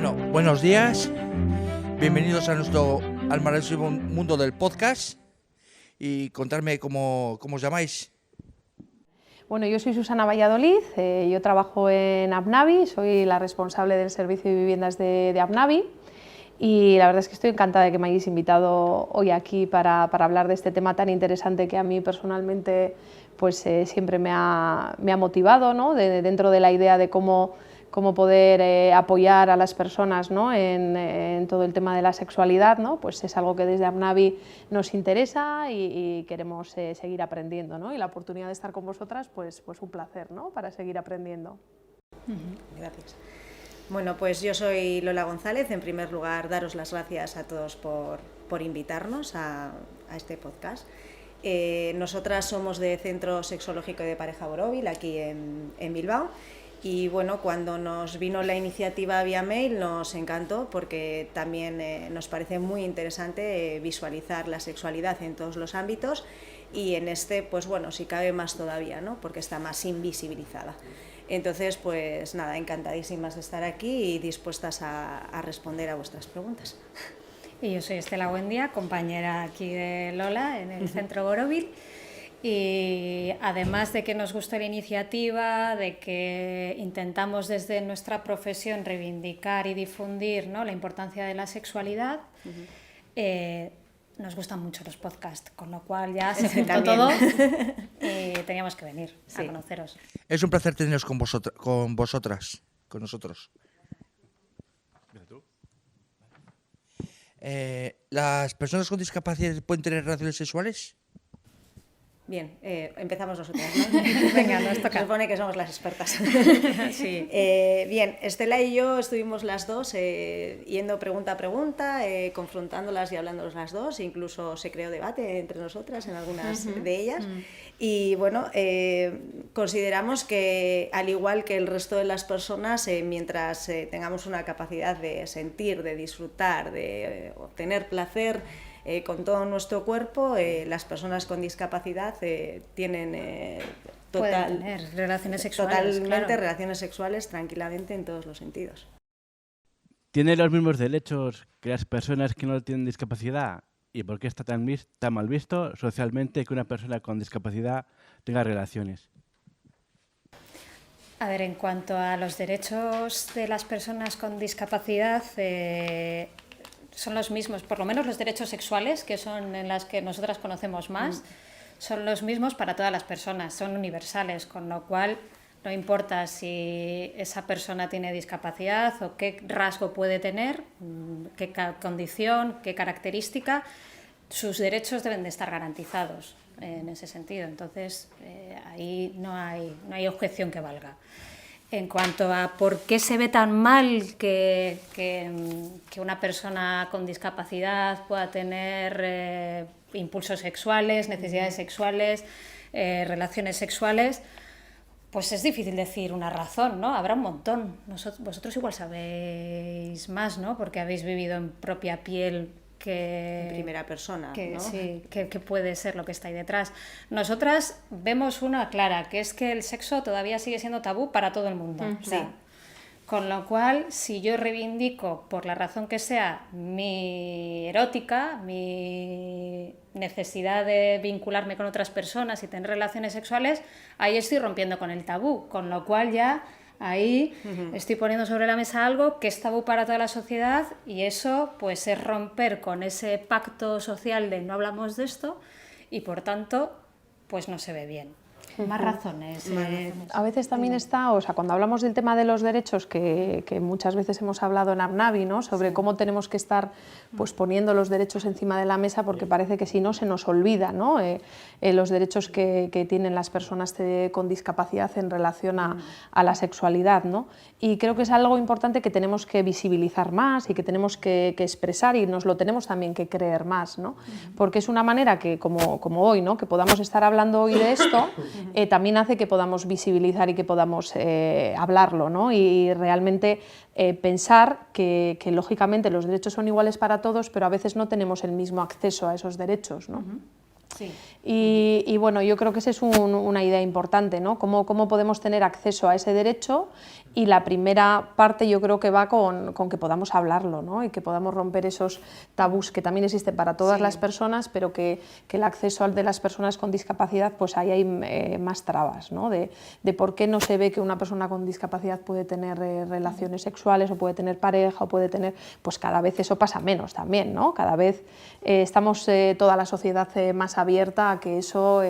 Bueno, buenos días, bienvenidos a al maravilloso mundo del podcast y contarme cómo os llamáis. Bueno, yo soy Susana Valladolid, yo trabajo en Abnavi, soy la responsable del servicio de viviendas de Abnavi y la verdad es que estoy encantada de que me hayáis invitado hoy aquí para hablar de este tema tan interesante que a mí personalmente pues, siempre me ha motivado, ¿no? Dentro de la idea de cómo poder apoyar a las personas, ¿no? en todo el tema de la sexualidad, ¿no? Pues es algo que desde Abnavi nos interesa y queremos seguir aprendiendo, ¿no? Y la oportunidad de estar con vosotras, pues un placer, ¿no? Para seguir aprendiendo. Gracias. Bueno, pues yo soy Lola González. En primer lugar, daros las gracias a todos por invitarnos a este podcast. Nosotras somos de Centro Sexológico y de Pareja Borovil, aquí en Bilbao. Y bueno, cuando nos vino la iniciativa vía mail nos encantó porque también nos parece muy interesante visualizar la sexualidad en todos los ámbitos y en este, pues bueno, si cabe más todavía, ¿no? Porque está más invisibilizada. Entonces, pues nada, encantadísimas de estar aquí y dispuestas a responder a vuestras preguntas. Y yo soy Estela Buendía, compañera aquí de Lola en el Centro Borovil. Y además de que nos gusta la iniciativa, de que intentamos desde nuestra profesión reivindicar y difundir, ¿no? La importancia de la sexualidad, nos gustan mucho los podcasts, con lo cual ya se juntó todo y teníamos que venir a conoceros. Es un placer teneros con vosotras, con nosotros. ¿Las personas con discapacidad pueden tener relaciones sexuales? Bien, empezamos nosotras, ¿no? Venga, nos toca. Se supone que somos las expertas. Sí. Bien, Estela y yo estuvimos las dos yendo pregunta a pregunta, confrontándolas y hablándonos las dos, incluso se creó debate entre nosotras en algunas de ellas. Y bueno, consideramos que al igual que el resto de las personas, mientras tengamos una capacidad de sentir, de disfrutar, de obtener placer, con todo nuestro cuerpo, las personas con discapacidad tienen pueden tener relaciones sexuales, totalmente claro. Relaciones sexuales tranquilamente en todos los sentidos. ¿Tienen los mismos derechos que las personas que no tienen discapacidad? ¿Y por qué está tan mal visto socialmente que una persona con discapacidad tenga relaciones? A ver, en cuanto a los derechos de las personas con discapacidad, son los mismos, por lo menos los derechos sexuales, que son en las que nosotras conocemos más, son los mismos para todas las personas, son universales, con lo cual no importa si esa persona tiene discapacidad o qué rasgo puede tener, qué condición, qué característica, sus derechos deben de estar garantizados en ese sentido. Entonces, ahí no hay objeción que valga. En cuanto a por qué se ve tan mal que una persona con discapacidad pueda tener impulsos sexuales, necesidades sexuales, relaciones sexuales, pues es difícil decir una razón, ¿no? Habrá un montón. Vosotros igual sabéis más, ¿no? Porque habéis vivido en propia piel En primera persona, ¿no? Sí, que puede ser lo que está ahí detrás. Nosotras vemos una clara, que es que el sexo todavía sigue siendo tabú para todo el mundo. Sí. Con lo cual, si yo reivindico, por la razón que sea, mi erótica, mi necesidad de vincularme con otras personas y tener relaciones sexuales, ahí estoy rompiendo con el tabú, con lo cual ya ahí estoy poniendo sobre la mesa algo que es tabú para toda la sociedad y eso pues es romper con ese pacto social de no hablamos de esto y por tanto pues no se ve bien. Más razones. A veces también está, o sea, cuando hablamos del tema de los derechos, que muchas veces hemos hablado en Abnavi, ¿no? Sobre cómo tenemos que estar pues, poniendo los derechos encima de la mesa, porque parece que si no se nos olvida, ¿no? Los derechos que tienen las personas con discapacidad en relación a la sexualidad, ¿no? Y creo que es algo importante que tenemos que visibilizar más y que tenemos que expresar y nos lo tenemos también que creer más, ¿no? Porque es una manera que, como hoy, ¿no? Que podamos estar hablando hoy de esto, también hace que podamos visibilizar y que podamos hablarlo, ¿no? Y realmente pensar que lógicamente los derechos son iguales para todos, pero a veces no tenemos el mismo acceso a esos derechos, ¿no? Sí. Y bueno, yo creo que esa es una idea importante, ¿no? Cómo podemos tener acceso a ese derecho, y la primera parte yo creo que va con que podamos hablarlo, ¿no? Y que podamos romper esos tabús que también existen para todas las personas, pero que el acceso de las personas con discapacidad, pues ahí hay más trabas, ¿no? De por qué no se ve que una persona con discapacidad puede tener relaciones sexuales, o puede tener pareja, o puede tener, pues cada vez eso pasa menos también, ¿no? Cada vez estamos toda la sociedad más abierta a que eso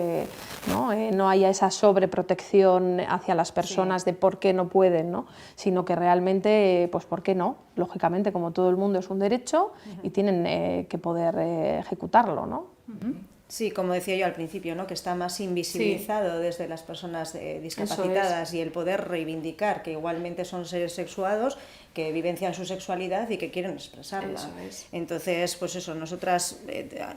no haya esa sobreprotección hacia las personas de por qué no pueden, ¿no? Sino que realmente, pues por qué no, lógicamente, como todo el mundo, es un derecho y tienen que poder ejecutarlo, ¿no? Sí, como decía yo al principio, ¿no? Que está más invisibilizado desde las personas discapacitadas, y el poder reivindicar que igualmente son seres sexuados, que vivencian su sexualidad y que quieren expresarla. Eso es. Entonces, pues eso, nosotras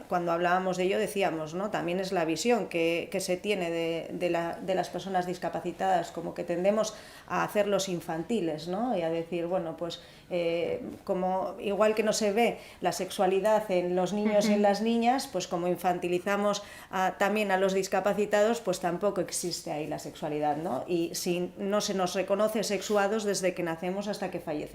cuando hablábamos de ello decíamos, ¿no? También es la visión que se tiene de las personas discapacitadas, como que tendemos a hacerlos infantiles, ¿no? Y a decir, bueno, pues como igual que no se ve la sexualidad en los niños y en las niñas, pues como infantilizamos también a los discapacitados, pues tampoco existe ahí la sexualidad, ¿no? Y si no se nos reconoce sexuados desde que nacemos hasta que fallecemos.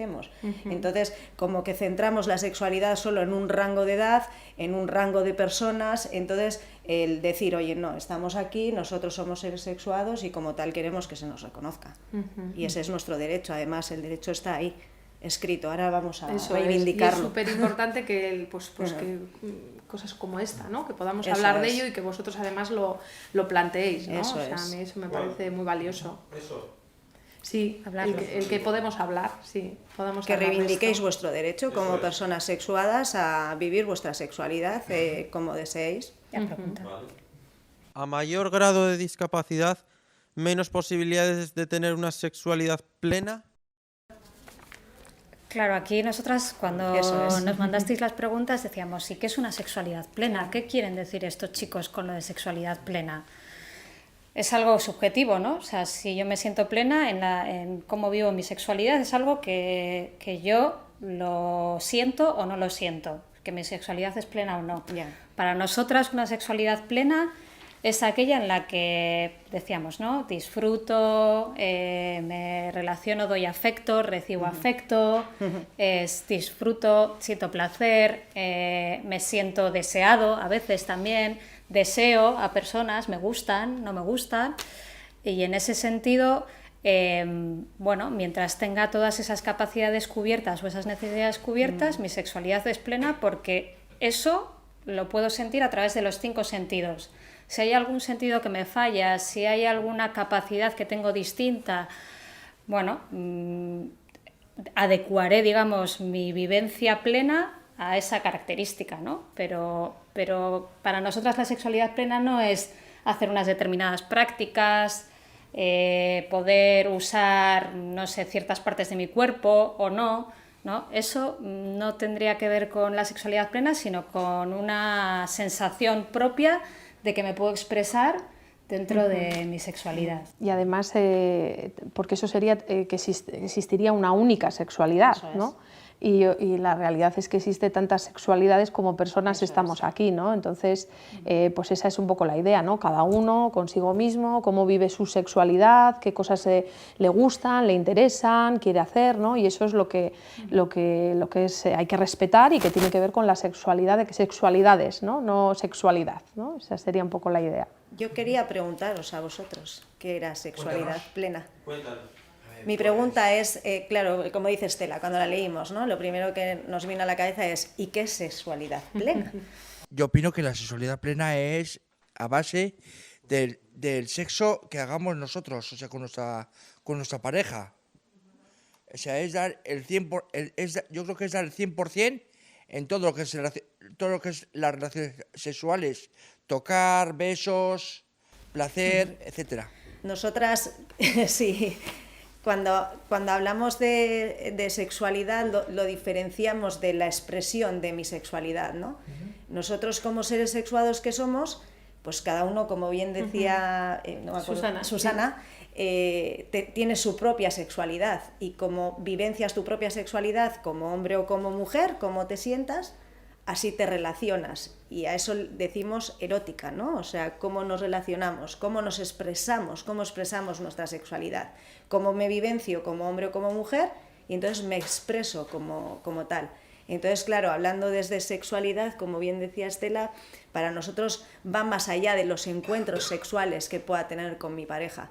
Entonces, como que centramos la sexualidad solo en un rango de edad, en un rango de personas. Entonces, el decir, oye, no, estamos aquí, nosotros somos seres sexuados y como tal queremos que se nos reconozca. Y ese es nuestro derecho, además el derecho está ahí, escrito, ahora vamos a reivindicarlo. Y es súper importante que, que cosas como esta, ¿no? Que podamos hablar de ello y que vosotros además lo planteéis, ¿no? Eso a mí eso me parece muy valioso. Sí, el que podemos hablar, sí. Podamos que reivindiquéis vuestro derecho como personas sexuadas a vivir vuestra sexualidad como deseéis. A mayor grado de discapacidad, menos posibilidades de tener una sexualidad plena. Claro, aquí nosotras cuando nos mandasteis las preguntas decíamos, ¿y qué es una sexualidad plena? ¿Qué quieren decir estos chicos con lo de sexualidad plena? Es algo subjetivo, ¿no? O sea, si yo me siento plena en cómo vivo mi sexualidad, es algo que yo lo siento o no lo siento, que mi sexualidad es plena o no. Para nosotras una sexualidad plena es aquella en la que, decíamos, ¿no? Disfruto, me relaciono, doy afecto, recibo afecto, disfruto, siento placer, me siento deseado a veces también, deseo a personas, me gustan, no me gustan, y en ese sentido, bueno, mientras tenga todas esas capacidades cubiertas o esas necesidades cubiertas, mi sexualidad es plena, porque eso lo puedo sentir a través de los 5 sentidos. Si hay algún sentido que me falla, si hay alguna capacidad que tengo distinta, bueno, adecuaré, digamos, mi vivencia plena a esa característica, ¿no? Pero para nosotras la sexualidad plena no es hacer unas determinadas prácticas, poder usar, no sé, ciertas partes de mi cuerpo o no, ¿no? Eso no tendría que ver con la sexualidad plena, sino con una sensación propia de que me puedo expresar dentro de mi sexualidad. Y además, porque eso sería que existiría una única sexualidad, ¿no? Y la realidad es que existe tantas sexualidades como personas estamos aquí, ¿no? Entonces, pues esa es un poco la idea, ¿no? Cada uno consigo mismo, cómo vive su sexualidad, qué cosas le gustan, le interesan, quiere hacer, ¿no? Y eso es lo que es, hay que respetar y que tiene que ver con la sexualidad, de que sexualidades, ¿no? No sexualidad, ¿no? Esa sería un poco la idea. Yo quería preguntaros a vosotros, ¿qué era sexualidad plena? Mi pregunta es, claro, como dice Estela, cuando la leímos, ¿no? Lo primero que nos vino a la cabeza es, ¿y qué es sexualidad plena? Yo opino que la sexualidad plena es a base del sexo que hagamos nosotros, o sea, con nuestra pareja. O sea, es dar el 100%, yo creo que es dar el 100% en todo lo que es las relaciones sexuales, tocar, besos, placer, etcétera. Nosotras, sí, cuando hablamos de sexualidad lo diferenciamos de la expresión de mi sexualidad, ¿no? Nosotros como seres sexuados que somos, pues cada uno, como bien decía no me acuerdo, Susana, tiene su propia sexualidad, y como vivencias tu propia sexualidad como hombre o como mujer, como te sientas, así te relacionas, y a eso decimos erótica, ¿no? O sea, cómo nos relacionamos, cómo nos expresamos, cómo expresamos nuestra sexualidad, cómo me vivencio como hombre o como mujer, y entonces me expreso como tal. Entonces, claro, hablando desde sexualidad, como bien decía Estela, para nosotros va más allá de los encuentros sexuales que pueda tener con mi pareja.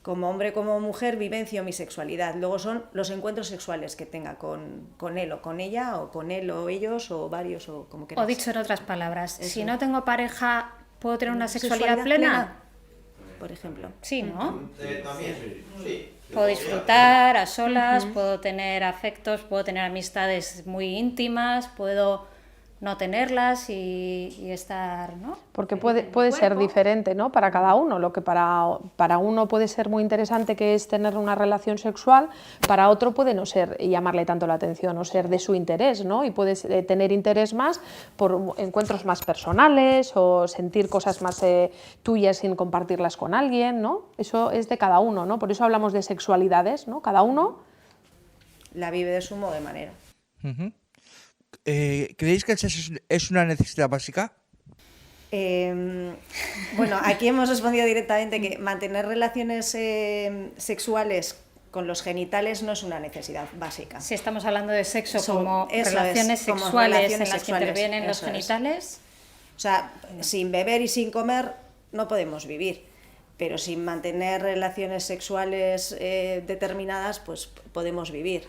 Como hombre, como mujer, vivencio mi sexualidad. Luego son los encuentros sexuales que tenga con él o con ella, o con él o ellos, o varios, o como quieras. O dicho en otras palabras, Eso. si no tengo pareja, ¿puedo tener una sexualidad plena? Por ejemplo. Sí, ¿no? También, sí. Puedo disfrutar a solas, puedo tener afectos, puedo tener amistades muy íntimas, puedo no tenerlas y estar, ¿no? Porque puede ser diferente, ¿no? Para cada uno. Lo que para uno puede ser muy interesante, que es tener una relación sexual, para otro puede no ser y llamarle tanto la atención o ser de su interés, ¿no? Y puedes tener interés más por encuentros más personales o sentir cosas más tuyas sin compartirlas con alguien, ¿no? Eso es de cada uno, ¿no? Por eso hablamos de sexualidades, ¿no? Cada uno La vive de su modo de manera. ¿Creéis que el sexo es una necesidad básica? Bueno, aquí hemos respondido directamente que mantener relaciones sexuales con los genitales no es una necesidad básica. Si estamos hablando de sexo como Eso relaciones es, como sexuales relaciones en las sexuales, que intervienen los eso es. genitales, O sea, sin beber y sin comer no podemos vivir, pero sin mantener relaciones sexuales determinadas, pues podemos vivir.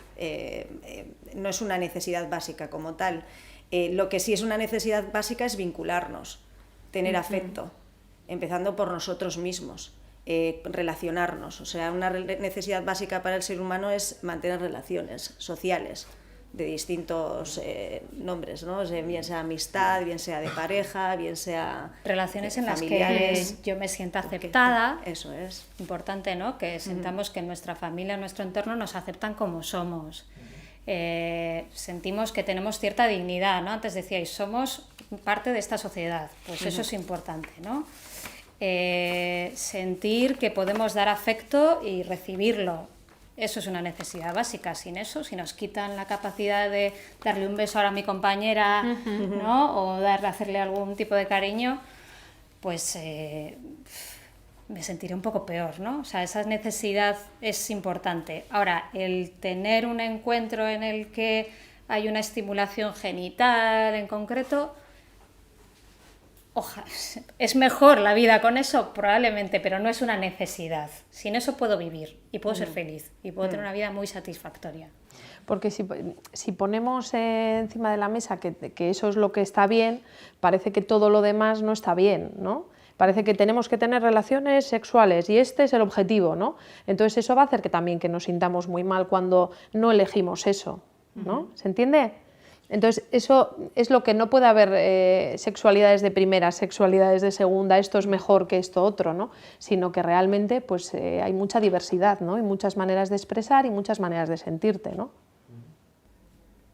No es una necesidad básica como tal. Lo que sí es una necesidad básica es vincularnos, tener afecto, empezando por nosotros mismos, relacionarnos. O sea, una necesidad básica para el ser humano es mantener relaciones sociales de distintos nombres, ¿no? O sea, bien sea amistad, bien sea de pareja, bien sea relaciones en las que familiares. yo me sienta aceptada. Eso es. Importante, ¿no? Que sentamos que nuestra familia, nuestro entorno nos aceptan como somos. Sentimos que tenemos cierta dignidad, ¿no? Antes decíais, somos parte de esta sociedad, pues eso es importante, ¿no? Sentir que podemos dar afecto y recibirlo, eso es una necesidad básica. Sin eso, si nos quitan la capacidad de darle un beso ahora a mi compañera, ¿no? O hacerle algún tipo de cariño, pues me sentiré un poco peor, ¿no? O sea, esa necesidad es importante. Ahora, el tener un encuentro en el que hay una estimulación genital en concreto, ¿es mejor la vida con eso? Probablemente, pero no es una necesidad. Sin eso puedo vivir y puedo ser feliz y puedo tener una vida muy satisfactoria. Porque si ponemos encima de la mesa que eso es lo que está bien, parece que todo lo demás no está bien, ¿no? Parece que tenemos que tener relaciones sexuales y este es el objetivo, ¿no? Entonces eso va a hacer que también que nos sintamos muy mal cuando no elegimos eso, ¿no? ¿Se entiende? Entonces eso es lo que no puede haber sexualidades de primera, sexualidades de segunda, esto es mejor que esto otro, ¿no? Sino que realmente pues, hay mucha diversidad, ¿no? Y muchas maneras de expresar y muchas maneras de sentirte, ¿no?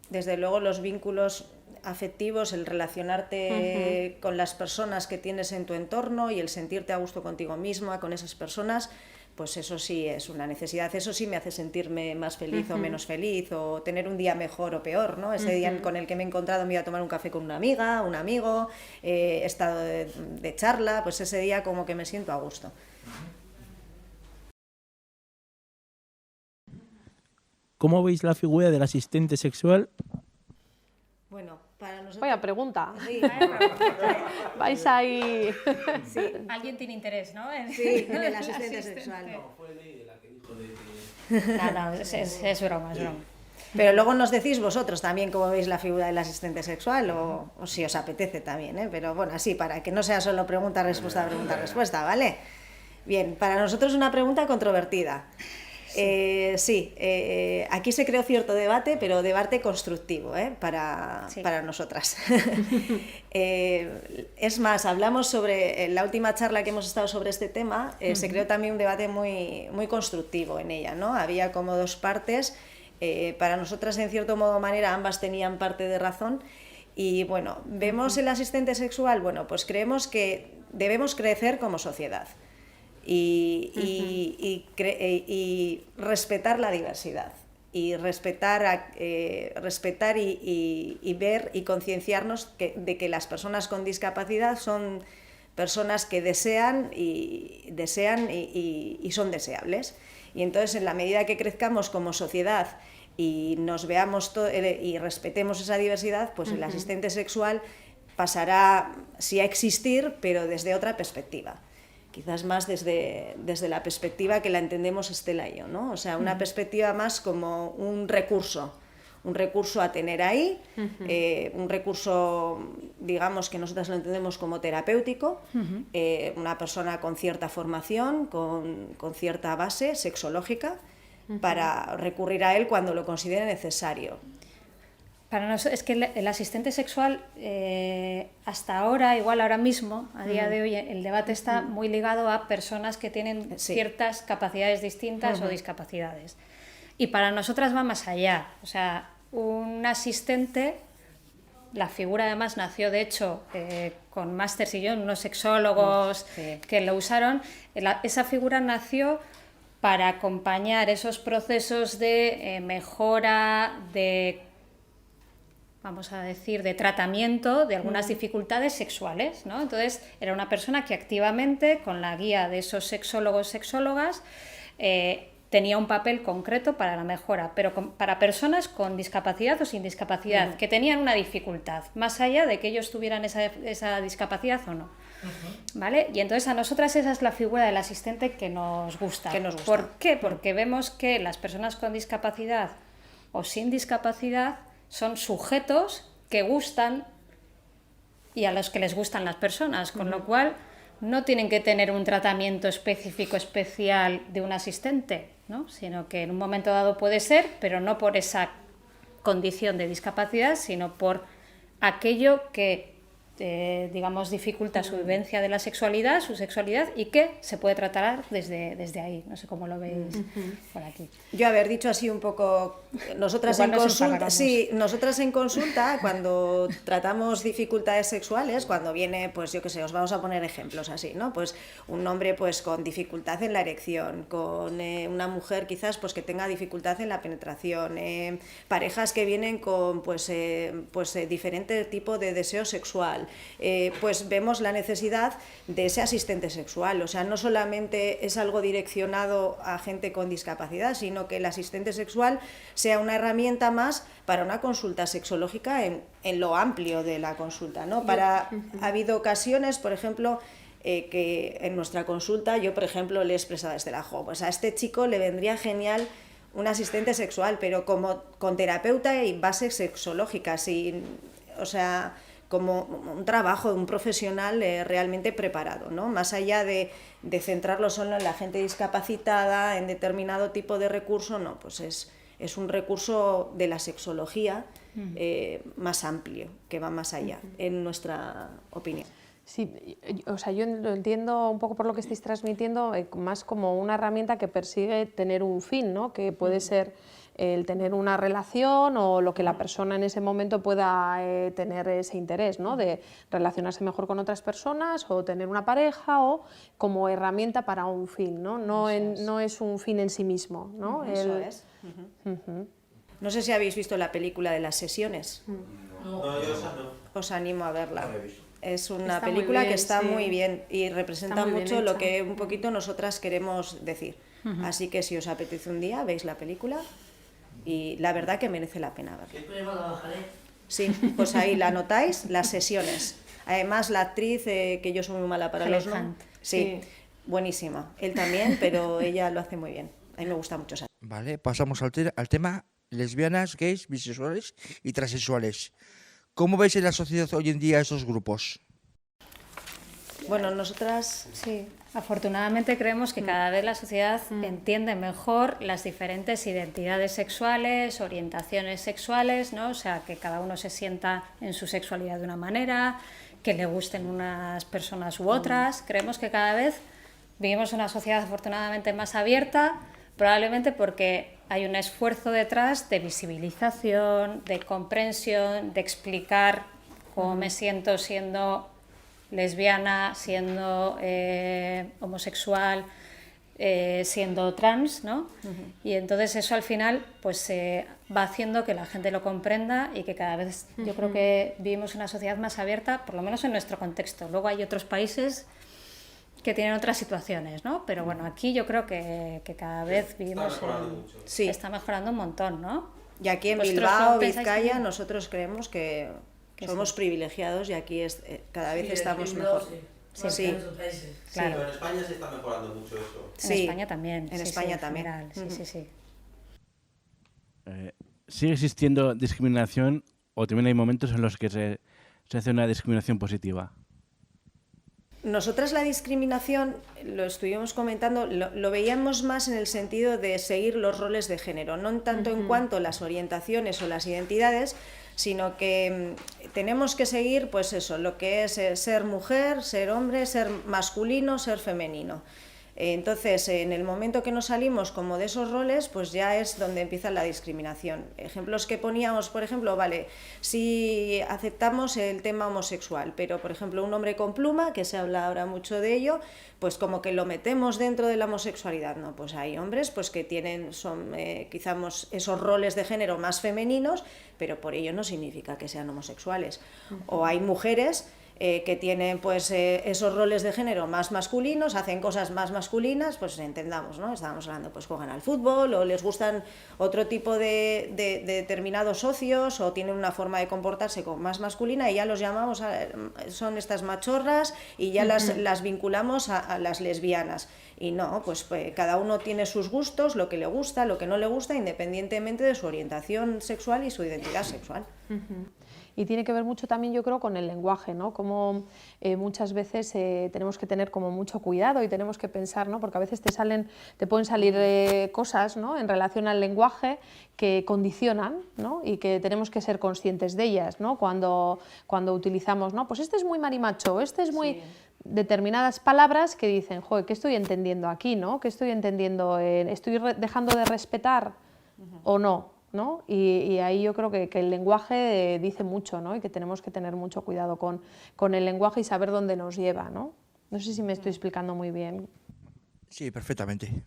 Desde luego los vínculos afectivos, el relacionarte con las personas que tienes en tu entorno y el sentirte a gusto contigo misma, con esas personas, pues eso sí es una necesidad, eso sí me hace sentirme más feliz o menos feliz, o tener un día mejor o peor, ¿no? Ese día con el que me he encontrado, me iba a tomar un café con una amiga, un amigo, he estado de charla, pues ese día como que me siento a gusto. ¿Cómo veis la figura del asistente sexual? Bueno, para nosotros... Vaya pregunta. Sí, Vais ahí... sí, Alguien tiene interés, ¿no? sí, en el asistente sexual. No, es broma, es broma. Pero luego nos decís vosotros también cómo veis la figura del asistente sexual o si os apetece también, ¿eh? Pero bueno, así, para que no sea solo pregunta-respuesta, ¿vale? Bien, para nosotros es una pregunta controvertida. Aquí se creó cierto debate, pero debate constructivo, para nosotras. Es más, hablamos sobre, en la última charla que hemos estado sobre este tema, se creó también un debate muy, muy constructivo en ella, ¿no? Había como dos partes, para nosotras en cierto modo manera ambas tenían parte de razón. Y bueno, vemos el asistente sexual, bueno, pues creemos que debemos crecer como sociedad. Y respetar la diversidad y respetar y ver y concienciarnos de que las personas con discapacidad son personas que desean y son deseables. Y entonces, en la medida que crezcamos como sociedad y nos veamos y respetemos esa diversidad, pues el asistente sexual pasará sí a existir, pero desde otra perspectiva. Quizás más desde la perspectiva que la entendemos Estela y yo, ¿no? O sea, una perspectiva más como un recurso a tener ahí, un recurso, digamos, que nosotras lo entendemos como terapéutico, una persona con cierta formación, con cierta base sexológica, para recurrir a él cuando lo considere necesario. Para nosotros, es que el asistente sexual, hasta ahora, igual ahora mismo, a día de hoy, el debate está muy ligado a personas que tienen ciertas capacidades distintas o discapacidades. Y para nosotras va más allá. O sea, un asistente, la figura además nació de hecho con Máster Sillón, unos sexólogos que lo usaron. Esa figura nació para acompañar esos procesos de mejora, vamos a decir, de tratamiento de algunas dificultades sexuales, ¿no? Entonces, era una persona que activamente, con la guía de esos sexólogos, sexólogas, tenía un papel concreto para la mejora, pero para personas con discapacidad o sin discapacidad, que tenían una dificultad, más allá de que ellos tuvieran esa discapacidad o no. ¿Vale? Y entonces a nosotras esa es la figura del asistente que nos gusta. ¿Por qué? Porque vemos que las personas con discapacidad o sin discapacidad son sujetos que gustan y a los que les gustan las personas, con lo cual no tienen que tener un tratamiento específico, especial de un asistente, ¿no? Sino que en un momento dado puede ser, pero no por esa condición de discapacidad, sino por aquello que digamos, dificulta su vivencia de la sexualidad, su sexualidad, y que se puede tratar desde ahí. No sé cómo lo veis por aquí. Yo haber dicho así un poco, nosotras en consulta, cuando tratamos dificultades sexuales, cuando viene, pues yo qué sé, os vamos a poner ejemplos así, ¿no? Pues un hombre pues con dificultad en la erección, con una mujer quizás pues que tenga dificultad en la penetración, parejas que vienen con pues diferente tipo de deseo sexual, pues vemos la necesidad de ese asistente sexual. O sea, no solamente es algo direccionado a gente con discapacidad, sino que el asistente sexual sea una herramienta más para una consulta sexológica en lo amplio de la consulta, ¿no? Ha habido ocasiones, por ejemplo, que en nuestra consulta yo, por ejemplo, le he expresado a Estela, pues a este chico le vendría genial un asistente sexual, pero con terapeuta y base sexológica, o sea, como un trabajo de un profesional realmente preparado, ¿no? Más allá de centrarlo solo en la gente discapacitada, en determinado tipo de recurso, no, pues es un recurso de la sexología más amplio, que va más allá, en nuestra opinión. Sí, o sea, yo lo entiendo un poco por lo que estáis transmitiendo, más como una herramienta que persigue tener un fin, ¿no? Que puede ser el tener una relación o lo que la persona en ese momento pueda tener ese interés, ¿no? De relacionarse mejor con otras personas o tener una pareja, o como herramienta para un fin, ¿no? No es un fin en sí mismo, ¿no? Eso es. No sé si habéis visto la película de Las Sesiones. No, yo esa no. Os animo a verla. Es una Está película muy bien, que está sí. muy bien y representa muy mucho bien lo hecha. que un poquito nosotras queremos decir. Así que si os apetece un día, veis la película y la verdad que merece la pena verla. Sí, pues ahí la anotáis, Las Sesiones. Además, la actriz, que yo soy muy mala para los nombres. Sí, buenísima. Él también, pero ella lo hace muy bien. A mí me gusta mucho esa. Vale, pasamos al tema lesbianas, gays, bisexuales y transexuales. ¿Cómo veis en la sociedad hoy en día esos grupos? Bueno, nosotras... Sí, afortunadamente creemos que cada vez la sociedad entiende mejor las diferentes identidades sexuales, orientaciones sexuales, ¿no? O sea, que cada uno se sienta en su sexualidad de una manera, que le gusten unas personas u otras. Creemos que cada vez vivimos una sociedad afortunadamente más abierta, probablemente porque hay un esfuerzo detrás de visibilización, de comprensión, de explicar cómo me siento siendo lesbiana, siendo homosexual, siendo trans, ¿no? Y entonces eso al final pues va haciendo que la gente lo comprenda y que cada vez yo creo que vivimos una sociedad más abierta, por lo menos en nuestro contexto. Luego hay otros países que tienen otras situaciones, ¿no? Pero bueno, aquí yo creo que cada vez vivimos Sí. está mejorando un montón, ¿no? Y aquí en ¿Vosotros Bilbao, lo pensáis Vizcaya, también? nosotros creemos que somos sí. privilegiados y aquí cada vez estamos mejor. Sí. Claro. Pero en España se está mejorando mucho eso. En Sí, España también. en sí, España sí, en también. general, sí, sí, sí. ¿Sigue existiendo discriminación o también hay momentos en los que se hace una discriminación positiva? Nosotras la discriminación, lo estuvimos comentando, lo veíamos más en el sentido de seguir los roles de género, no tanto en cuanto a las orientaciones o las identidades, sino que tenemos que seguir pues eso, lo que es ser mujer, ser hombre, ser masculino, ser femenino. Entonces, en el momento que nos salimos como de esos roles, pues ya es donde empieza la discriminación. Ejemplos que poníamos, por ejemplo, vale, si aceptamos el tema homosexual, pero por ejemplo un hombre con pluma, que se habla ahora mucho de ello, pues como que lo metemos dentro de la homosexualidad, ¿no? Pues hay hombres pues que son quizás esos roles de género más femeninos, pero por ello no significa que sean homosexuales. O hay mujeres que tienen pues esos roles de género más masculinos, hacen cosas más masculinas, pues entendamos, ¿no? Estábamos hablando, pues juegan al fútbol o les gustan otro tipo de determinados socios o tienen una forma de comportarse más masculina y ya los llamamos, son estas machorras y ya las vinculamos a las lesbianas. Y no, pues cada uno tiene sus gustos, lo que le gusta, lo que no le gusta, independientemente de su orientación sexual y su identidad sexual. Y tiene que ver mucho también, yo creo, con el lenguaje, ¿no? Como muchas veces tenemos que tener como mucho cuidado y tenemos que pensar, ¿no? Porque a veces te pueden salir cosas, ¿no? En relación al lenguaje que condicionan, ¿no? Y que tenemos que ser conscientes de ellas, ¿no? Cuando utilizamos, ¿no? Pues este es muy marimacho, este es muy... Sí. Determinadas palabras que dicen, joder, ¿qué estoy entendiendo aquí, no? ¿Qué estoy entendiendo? ¿Estoy dejando de respetar o no? ¿No? Y ahí yo creo que el lenguaje dice mucho, ¿no? Y que tenemos que tener mucho cuidado con el lenguaje y saber dónde nos lleva, ¿no? No sé si me estoy explicando muy bien. Sí, perfectamente.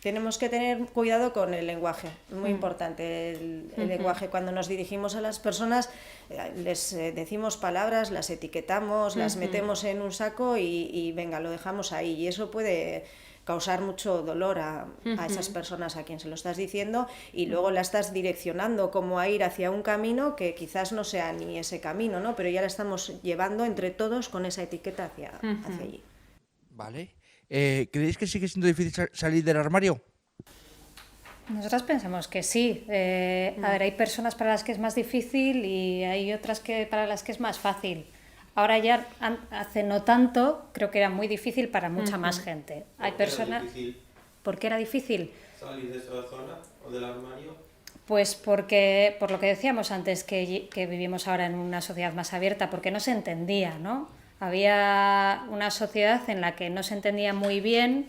Tenemos que tener cuidado con el lenguaje, es muy importante el lenguaje. Cuando nos dirigimos a las personas, les decimos palabras, las etiquetamos, las metemos en un saco y venga, lo dejamos ahí. Y eso puede causar mucho dolor a esas personas a quien se lo estás diciendo y luego la estás direccionando como a ir hacia un camino que quizás no sea ni ese camino, ¿no? Pero ya la estamos llevando entre todos con esa etiqueta hacia allí. Vale. ¿Creéis que sigue siendo difícil salir del armario? Nosotras pensamos que sí. A ver, hay personas para las que es más difícil y hay otras para las que es más fácil. Ahora ya, hace no tanto, creo que era muy difícil para mucha más gente. Hay personas... ¿Por qué era difícil? ¿Salir de esa zona o del armario? Pues porque, por lo que decíamos antes, que vivimos ahora en una sociedad más abierta, porque no se entendía, ¿no? Había una sociedad en la que no se entendía muy bien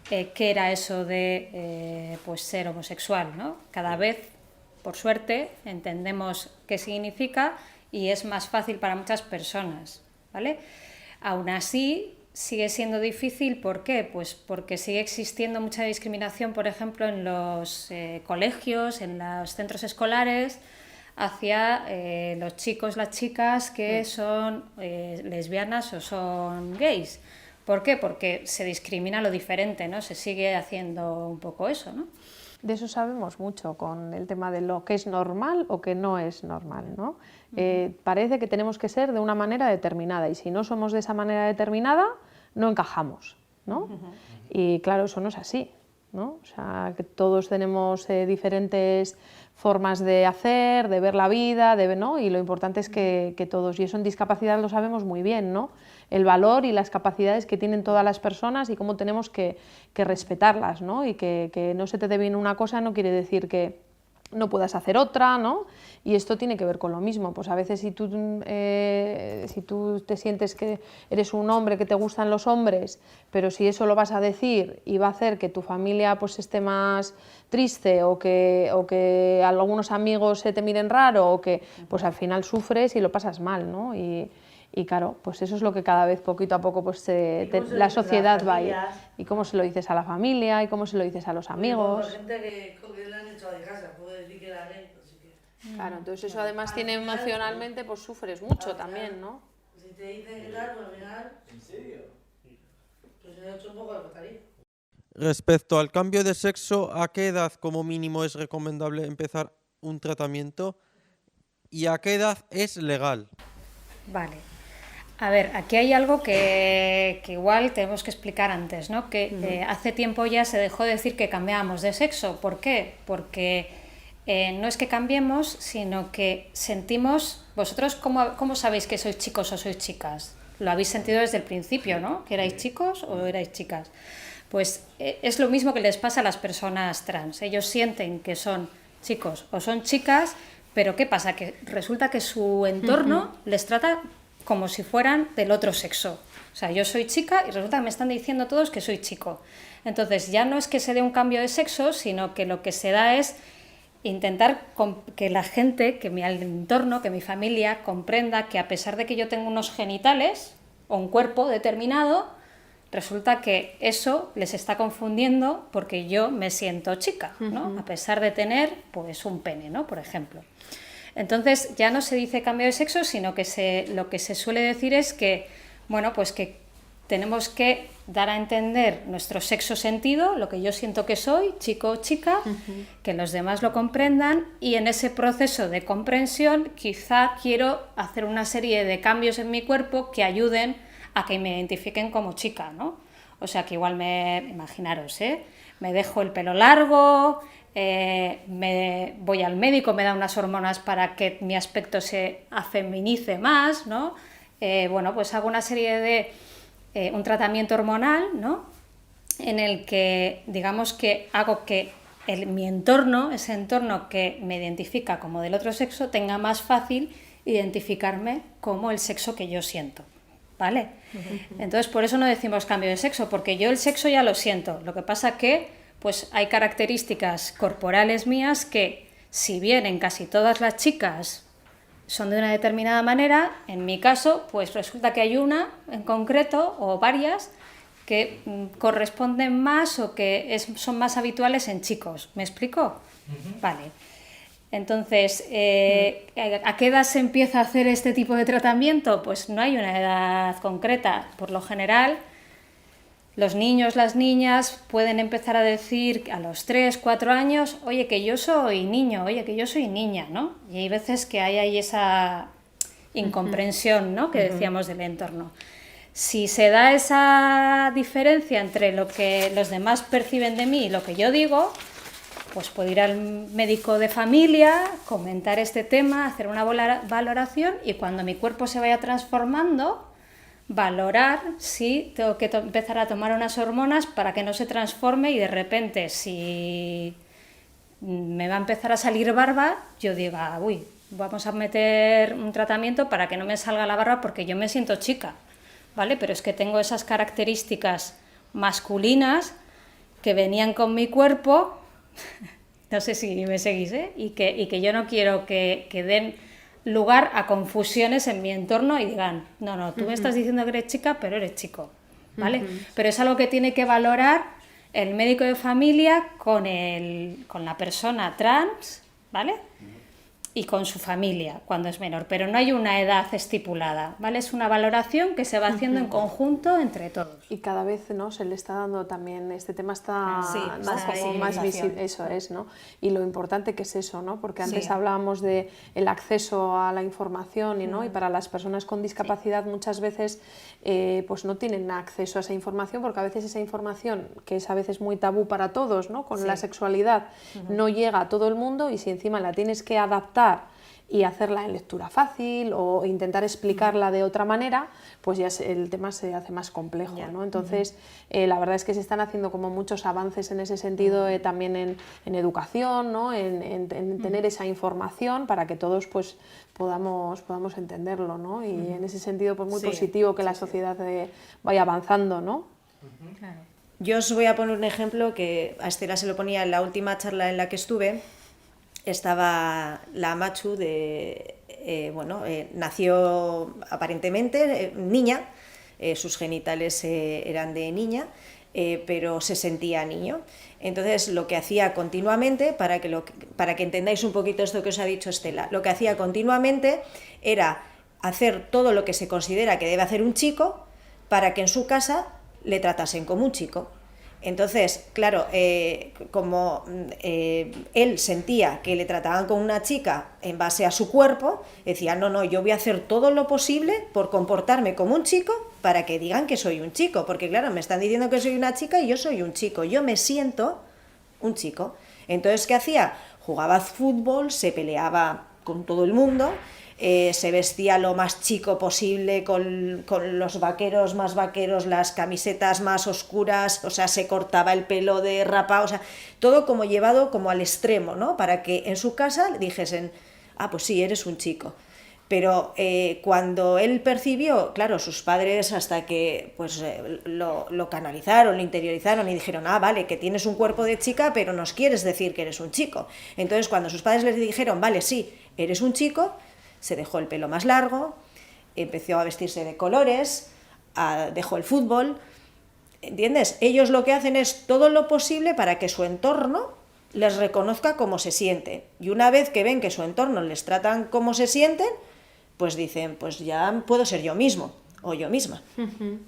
qué era eso de pues ser homosexual, ¿no? Cada vez, por suerte, entendemos qué significa y es más fácil para muchas personas, ¿vale? Aún así, sigue siendo difícil, ¿por qué? Pues porque sigue existiendo mucha discriminación, por ejemplo, en los colegios, en los centros escolares, hacia los chicos, las chicas que son lesbianas o son gays. ¿Por qué? Porque se discrimina lo diferente, ¿no? Se sigue haciendo un poco eso, ¿no? De eso sabemos mucho con el tema de lo que es normal o que no es normal, ¿no? Parece que tenemos que ser de una manera determinada y si no somos de esa manera determinada, no encajamos, ¿no? Y claro, eso no es así, ¿no? O sea, que todos tenemos diferentes formas de hacer, de ver la vida, ¿no? Y lo importante es que todos, y eso en discapacidad lo sabemos muy bien, ¿no? El valor y las capacidades que tienen todas las personas y cómo tenemos que respetarlas, ¿no? Y que no se te dé bien una cosa no quiere decir que no puedas hacer otra, ¿no? Y esto tiene que ver con lo mismo, pues a veces si tú te sientes que eres un hombre, que te gustan los hombres, pero si eso lo vas a decir y va a hacer que tu familia pues esté más triste o que algunos amigos se te miren raro o que pues al final sufres y lo pasas mal, ¿no? Y Y claro, pues eso es lo que cada vez poquito a poco pues la sociedad va a ir. Y cómo se lo dices a la familia, y cómo se lo dices a los amigos. gente que le han echado de casa, puede decir que la ley, así que... Claro, entonces eso además tiene emocionalmente, pues sufres mucho también, ¿no? Si te dicen que tal, pues al final... ¿En serio? Pues se ha hecho un poco de botaría. Respecto al cambio de sexo, ¿a qué edad como mínimo es recomendable empezar un tratamiento y a qué edad es legal? Vale. A ver, aquí hay algo que igual tenemos que explicar antes, ¿no? Que hace tiempo ya se dejó de decir que cambiamos de sexo. ¿Por qué? Porque no es que cambiemos, sino que sentimos... ¿Vosotros cómo sabéis que sois chicos o sois chicas? Lo habéis sentido desde el principio, ¿no? ¿Que erais chicos o erais chicas? Pues es lo mismo que les pasa a las personas trans. Ellos sienten que son chicos o son chicas, pero ¿qué pasa? Que resulta que su entorno les trata como si fueran del otro sexo. O sea, yo soy chica y resulta que me están diciendo todos que soy chico. Entonces ya no es que se dé un cambio de sexo, sino que lo que se da es intentar que la gente, que mi entorno, que mi familia comprenda que a pesar de que yo tengo unos genitales o un cuerpo determinado, resulta que eso les está confundiendo porque yo me siento chica, ¿no? A pesar de tener pues un pene, ¿no? Por ejemplo. Entonces ya no se dice cambio de sexo, sino que lo que se suele decir es que, bueno, pues que tenemos que dar a entender nuestro sexo sentido, lo que yo siento que soy, chico o chica, que los demás lo comprendan, y en ese proceso de comprensión quizá quiero hacer una serie de cambios en mi cuerpo que ayuden a que me identifiquen como chica, ¿no? O sea que igual imaginaros, me dejo el pelo largo, me voy al médico, me da unas hormonas para que mi aspecto se afeminice más, ¿no? Bueno, pues hago una serie de un tratamiento hormonal, ¿no? En el que digamos que hago que mi entorno, ese entorno que me identifica como del otro sexo, tenga más fácil identificarme como el sexo que yo siento, ¿vale? Entonces por eso no decimos cambio de sexo, porque yo el sexo ya lo siento, lo que pasa que pues hay características corporales mías que, si bien en casi todas las chicas son de una determinada manera, en mi caso, pues resulta que hay una en concreto, o varias, que corresponden más o que son más habituales en chicos. ¿Me explico? Vale. Entonces, ¿a qué edad se empieza a hacer este tipo de tratamiento? Pues no hay una edad concreta. Por lo general, los niños, las niñas pueden empezar a decir a los 3, 4 años, oye, que yo soy niño, oye, que yo soy niña, ¿no? Y hay veces que hay ahí esa incomprensión, ¿no? Que decíamos del entorno. Si se da esa diferencia entre lo que los demás perciben de mí y lo que yo digo, pues puedo ir al médico de familia, comentar este tema, hacer una valoración, y cuando mi cuerpo se vaya transformando, valorar si tengo que empezar a tomar unas hormonas para que no se transforme, y de repente si me va a empezar a salir barba, yo diga, uy, vamos a meter un tratamiento para que no me salga la barba porque yo me siento chica, ¿vale? Pero es que tengo esas características masculinas que venían con mi cuerpo, no sé si me seguís, y que yo no quiero que den lugar a confusiones en mi entorno y digan, no, tú me estás diciendo que eres chica, pero eres chico, ¿vale? Pero es algo que tiene que valorar el médico de familia con la persona trans, ¿vale? Y con su familia cuando es menor, pero no hay una edad estipulada, ¿vale? Es una valoración que se va haciendo en conjunto entre todos. Y cada vez, ¿no?, se le está dando también, este tema está, Sí, ¿no?, está como más visible, eso es, ¿no? Y lo importante que es eso, ¿no? Porque antes hablábamos de el acceso a la información, ¿no? Y para las personas con discapacidad muchas veces pues no tienen acceso a esa información, porque a veces esa información, que es a veces muy tabú para todos, ¿no?, con la sexualidad, no llega a todo el mundo, y si encima la tienes que adaptar y hacerla en lectura fácil o intentar explicarla de otra manera, pues ya el tema se hace más complejo, ¿no? Entonces, la verdad es que se están haciendo como muchos avances en ese sentido, también en educación, ¿no? En tener esa información para que todos pues podamos entenderlo, ¿no? Y en ese sentido pues muy positivo que la sociedad vaya avanzando, ¿no? Claro. Yo os voy a poner un ejemplo que a Estela se lo ponía en la última charla en la que estuve. Estaba la Machu nació aparentemente niña, sus genitales eran de niña, pero se sentía niño. Entonces, lo que hacía continuamente, para que entendáis un poquito esto que os ha dicho Estela, lo que hacía continuamente era hacer todo lo que se considera que debe hacer un chico para que en su casa le tratasen como un chico. Entonces, claro, como él sentía que le trataban como una chica en base a su cuerpo, decía, no, yo voy a hacer todo lo posible por comportarme como un chico para que digan que soy un chico, porque claro, me están diciendo que soy una chica y yo soy un chico, yo me siento un chico. Entonces, ¿qué hacía? Jugaba fútbol, se peleaba con todo el mundo, se vestía lo más chico posible con los vaqueros más vaqueros, las camisetas más oscuras, o sea, se cortaba el pelo de rapado, o sea, todo como llevado como al extremo, ¿no? Para que en su casa le dijesen, pues sí, eres un chico. Pero cuando él percibió, claro, sus padres hasta que pues lo canalizaron, lo interiorizaron y dijeron, vale, que tienes un cuerpo de chica, pero nos quieres decir que eres un chico. Entonces, cuando sus padres les dijeron, vale, sí, eres un chico, se dejó el pelo más largo, empezó a vestirse de colores, dejó el fútbol, ¿entiendes? Ellos lo que hacen es todo lo posible para que su entorno les reconozca cómo se sienten. Y una vez que ven que su entorno les tratan como se sienten, pues dicen, pues ya puedo ser yo mismo o yo misma,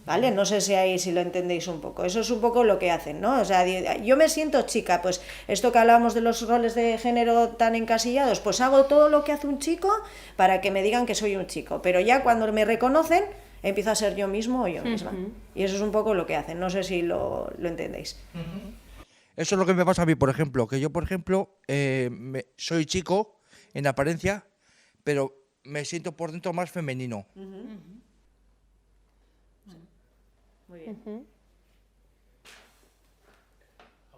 ¿vale? No sé si lo entendéis un poco. Eso es un poco lo que hacen, ¿no? O sea, yo me siento chica, pues esto que hablábamos de los roles de género tan encasillados, pues hago todo lo que hace un chico para que me digan que soy un chico, pero ya cuando me reconocen, empiezo a ser yo mismo o yo misma. Y eso es un poco lo que hacen, no sé si lo entendéis. Eso es lo que me pasa a mí, por ejemplo, que yo, por ejemplo, soy chico en apariencia, pero me siento por dentro más femenino. Muy bien.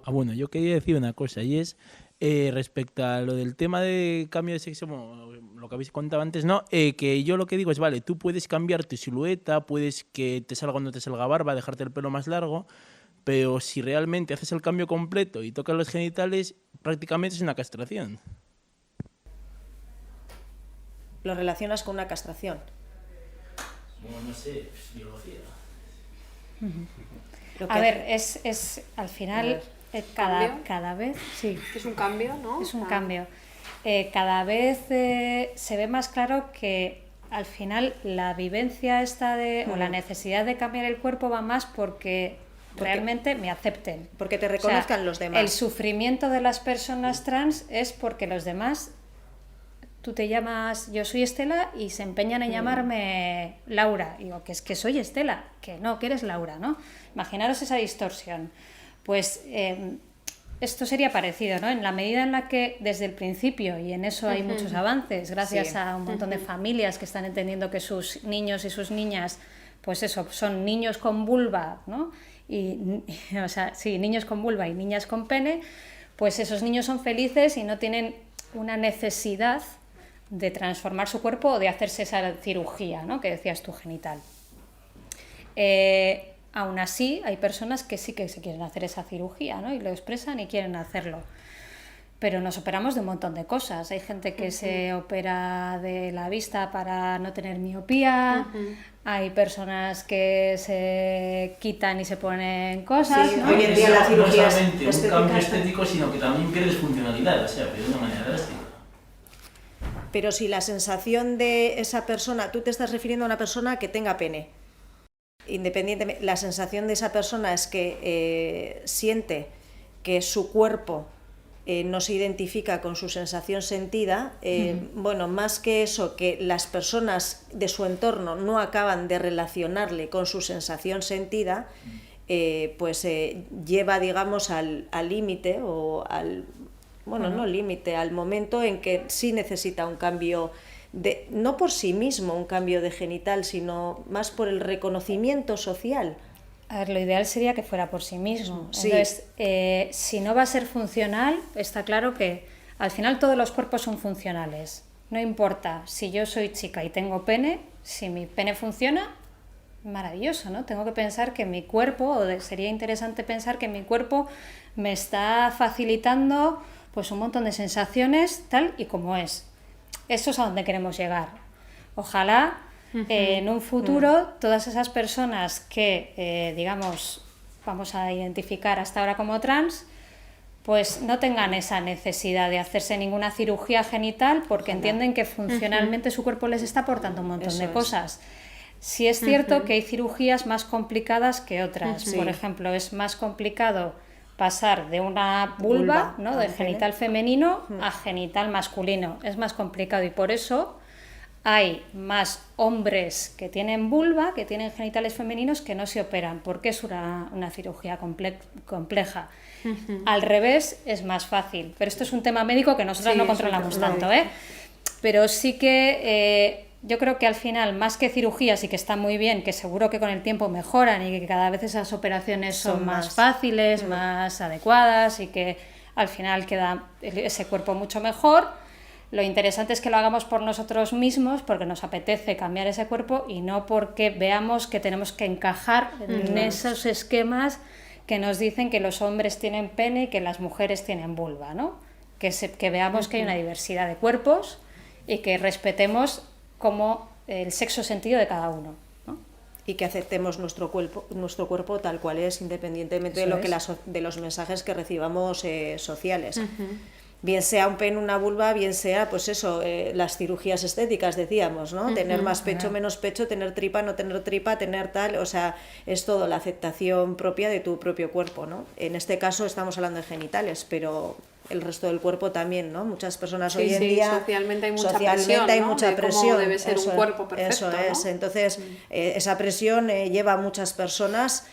Bueno, yo quería decir una cosa, y es respecto a lo del tema de cambio de sexo, bueno, lo que habéis contado antes, ¿no? Que yo lo que digo es, vale, tú puedes cambiar tu silueta, puedes que te salga o no te salga barba, dejarte el pelo más largo, pero si realmente haces el cambio completo y tocas los genitales, prácticamente es una castración. ¿Lo relacionas con una castración? No sé, biología. A ver, es al final cada vez sí. Es un cambio, ¿no? Es un cambio. Cada vez se ve más claro que al final la vivencia esta o la necesidad de cambiar el cuerpo va más porque realmente me acepten. Porque te reconozcan los demás. El sufrimiento de las personas trans es porque los demás, tú te llamas, yo soy Estela, y se empeñan en llamarme Laura. Digo, que es que soy Estela, que no, que eres Laura, ¿no? Imaginaros esa distorsión. Pues esto sería parecido, ¿no? En la medida en la que desde el principio, y en eso hay muchos avances, gracias a un montón de familias que están entendiendo que sus niños y sus niñas, pues eso, son niños con vulva, ¿no? O sea, sí, niños con vulva y niñas con pene, pues esos niños son felices y no tienen una necesidad de transformar su cuerpo o de hacerse esa cirugía, ¿no? Que decías tú, genital. Aún así, hay personas que sí que se quieren hacer esa cirugía, ¿no? Y lo expresan y quieren hacerlo. Pero nos operamos de un montón de cosas. Hay gente que se opera de la vista para no tener miopía, hay personas que se quitan y se ponen cosas, Sí, ¿no? hoy en día la cirugía no solamente un cambio estética. estético, sino que también pierdes funcionalidad, o sea, pero de una manera drástica. Pero si la sensación de esa persona, tú te estás refiriendo a una persona que tenga pene, independientemente, la sensación de esa persona es que siente que su cuerpo no se identifica con su sensación sentida, bueno, más que eso, que las personas de su entorno no acaban de relacionarle con su sensación sentida, pues lleva, digamos, al límite o al... Bueno, no límite, al momento en que sí necesita un cambio, no por sí mismo un cambio de genital, sino más por el reconocimiento social. A ver, lo ideal sería que fuera por sí mismo. Sí. Entonces, si no va a ser funcional, está claro que al final todos los cuerpos son funcionales. No importa si yo soy chica y tengo pene, si mi pene funciona, maravilloso, ¿no? Tengo que pensar que mi cuerpo, o sería interesante pensar que mi cuerpo me está facilitando pues un montón de sensaciones tal y como es. eso es a donde queremos llegar. Ojalá en un futuro todas esas personas que, digamos, vamos a identificar hasta ahora como trans, pues no tengan esa necesidad de hacerse ninguna cirugía genital porque entienden que funcionalmente su cuerpo les está aportando un montón de cosas. Sí es cierto que hay cirugías más complicadas que otras. Por ejemplo, es más complicado pasar de una vulva, ¿no?, de genital femenino a genital masculino. Es más complicado y por eso hay más hombres que tienen vulva, que tienen genitales femeninos, que no se operan, porque es una cirugía compleja. Al revés es más fácil, pero esto es un tema médico que nosotros no controlamos tanto, ¿eh? Pero sí que yo creo que al final, más que cirugías, y que está muy bien, que seguro que con el tiempo mejoran y que cada vez esas operaciones son más fáciles, más adecuadas y que al final queda ese cuerpo mucho mejor. Lo interesante es que lo hagamos por nosotros mismos, porque nos apetece cambiar ese cuerpo y no porque veamos que tenemos que encajar en esos esquemas que nos dicen que los hombres tienen pene y que las mujeres tienen vulva, ¿no? Que veamos que hay una diversidad de cuerpos y que respetemos como el sexo sentido de cada uno, ¿no? Y que aceptemos nuestro cuerpo tal cual es, independientemente de los mensajes que recibamos sociales. Bien sea un pene, una vulva, bien sea, pues eso, las cirugías estéticas, decíamos, ¿no? Tener más pecho, menos pecho, tener tripa, no tener tripa, tener tal, o sea, es todo la aceptación propia de tu propio cuerpo, ¿no? En este caso estamos hablando de genitales, pero el resto del cuerpo también, ¿no? Muchas personas hoy en día... Socialmente hay mucha presión, ¿no? De cómo debe ser un cuerpo perfecto, eso es, ¿no? Entonces, esa presión lleva a muchas personas